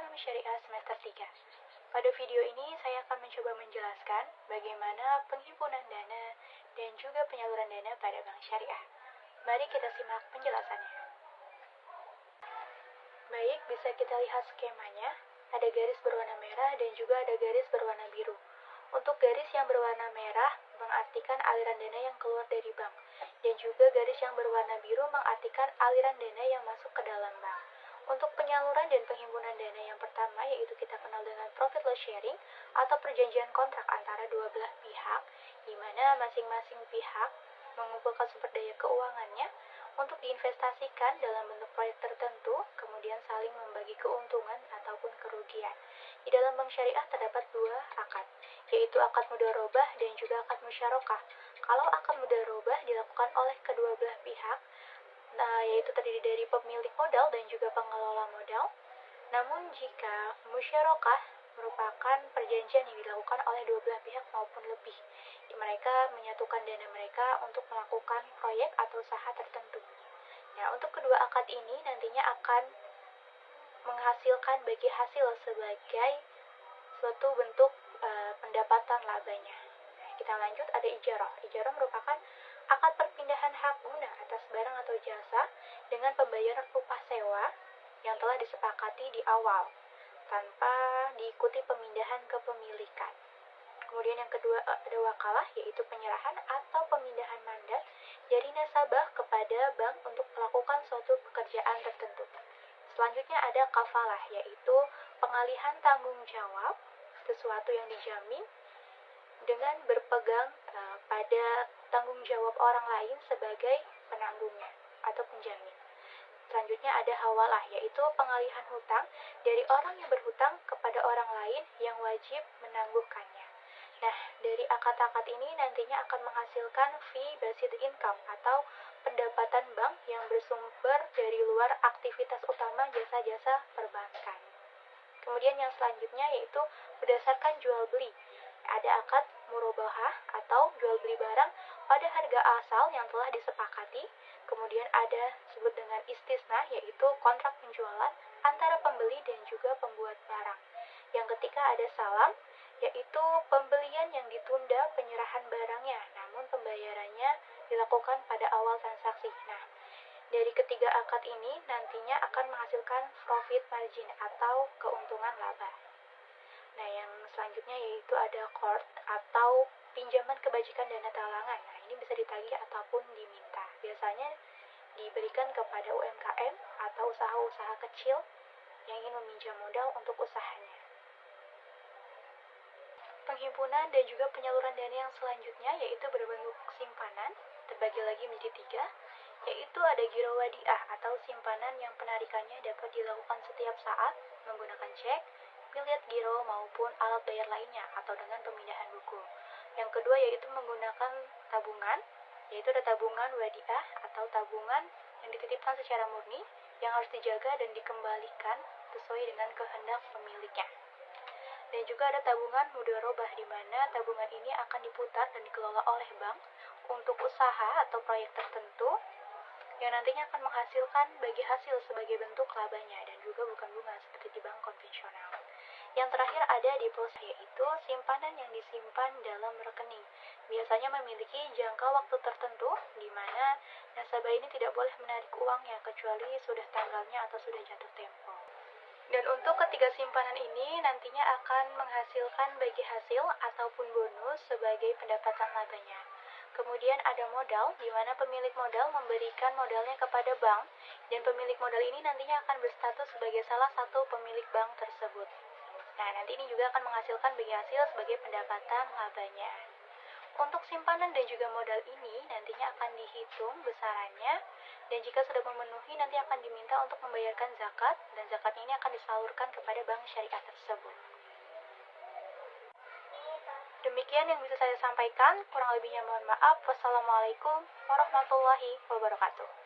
Ekonomi Syariah semester 3. Pada video ini saya akan mencoba menjelaskan bagaimana penghimpunan dana dan juga penyaluran dana pada bank syariah. Mari kita simak penjelasannya. Baik, bisa kita lihat skemanya. Ada garis berwarna merah dan juga ada garis berwarna biru. Untuk garis yang berwarna merah mengartikan aliran dana yang keluar dari bank, dan juga garis yang berwarna biru mengartikan aliran dana yang masuk ke dalam bank. Untuk penyaluran dan penghimpunan dana yang pertama, yaitu kita kenal dengan profit loss sharing atau perjanjian kontrak antara dua belah pihak, di mana masing-masing pihak mengumpulkan sumber daya keuangannya untuk diinvestasikan dalam bentuk proyek tertentu, kemudian saling membagi keuntungan ataupun kerugian. Di dalam bank syariah terdapat dua akad, yaitu akad mudharabah dan juga akad musyarakah. Kalau akad mudharabah dilakukan oleh kedua belah pihak, yaitu terdiri dari pemilik modal dan juga pengelola modal. Namun jika musyarakah merupakan perjanjian yang dilakukan oleh dua belah pihak maupun lebih, mereka menyatukan dana mereka untuk melakukan proyek atau usaha tertentu. Nah, untuk kedua akad ini nantinya akan menghasilkan bagi hasil sebagai suatu bentuk pendapatan labanya. Kita lanjut, ada ijarah. Ijarah merupakan akad perpindahan hak guna atas barang atau jasa dengan pembayaran upah sewa yang telah disepakati di awal tanpa diikuti pemindahan kepemilikan. Kemudian yang kedua ada wakalah, yaitu penyerahan atau pemindahan mandat dari nasabah kepada bank untuk melakukan suatu pekerjaan tertentu. Selanjutnya ada kafalah, yaitu pengalihan tanggung jawab sesuatu yang dijamin dengan berpegang pada tanggung jawab orang lain sebagai penanggungnya atau penjamin. Selanjutnya ada hawalah, yaitu pengalihan hutang dari orang yang berhutang kepada orang lain yang wajib menangguhkannya. Nah, dari akad-akad ini nantinya akan menghasilkan fee based income atau pendapatan bank yang bersumber dari luar aktivitas utama jasa-jasa perbankan. Kemudian yang selanjutnya yaitu berdasarkan jual beli. Ada akad murabahah atau jual beli barang pada harga asal yang telah disepakati. Kemudian ada disebut dengan istisna, yaitu kontrak penjualan antara pembeli dan juga pembuat barang. Yang ketiga ada salam, yaitu pembelian yang ditunda penyerahan barangnya, namun pembayarannya dilakukan pada awal transaksi. Nah, dari ketiga akad ini nantinya akan menghasilkan profit margin atau keuntungan laba. Nah, yang selanjutnya yaitu ada qard atau pinjaman kebajikan dana talangan. Nah, ini bisa ditagih ataupun diminta. Biasanya diberikan kepada UMKM atau usaha-usaha kecil yang ingin meminjam modal untuk usahanya. Penghimpunan dan juga penyaluran dana yang selanjutnya yaitu berbentuk simpanan, terbagi lagi menjadi tiga, yaitu ada giro wadiah atau simpanan yang penarikannya dapat dilakukan setiap saat menggunakan cek, biliet giro maupun alat bayar lainnya atau dengan pemindahan buku. Yang kedua yaitu menggunakan tabungan, yaitu ada tabungan wadiah atau tabungan yang dititipkan secara murni yang harus dijaga dan dikembalikan sesuai dengan kehendak pemiliknya. Dan juga ada tabungan mudharabah, di mana tabungan ini akan diputar dan dikelola oleh bank untuk usaha atau proyek tertentu yang nantinya akan menghasilkan bagi hasil sebagai bentuk labanya dan juga bukan bunga seperti di bank konvensional. Yang terakhir ada deposit, yaitu simpanan yang disimpan dalam rekening. Biasanya memiliki jangka waktu tertentu di mana nasabah ini tidak boleh menarik uangnya kecuali sudah tanggalnya atau sudah jatuh tempo. Dan untuk ketiga simpanan ini nantinya akan menghasilkan bagi hasil ataupun bonus sebagai pendapatan labanya. Kemudian ada modal, di mana pemilik modal memberikan modalnya kepada bank, dan pemilik modal ini nantinya akan berstatus sebagai salah satu pemilik bank tersebut. Nah, nanti ini juga akan menghasilkan bagi hasil sebagai pendapatan labanya. Untuk simpanan dan juga modal ini nantinya akan dihitung besarannya, dan jika sudah memenuhi nanti akan diminta untuk membayarkan zakat, dan zakatnya ini akan disalurkan kepada bank syariah tersebut. Demikian yang bisa saya sampaikan, kurang lebihnya mohon maaf. Wassalamualaikum warahmatullahi wabarakatuh.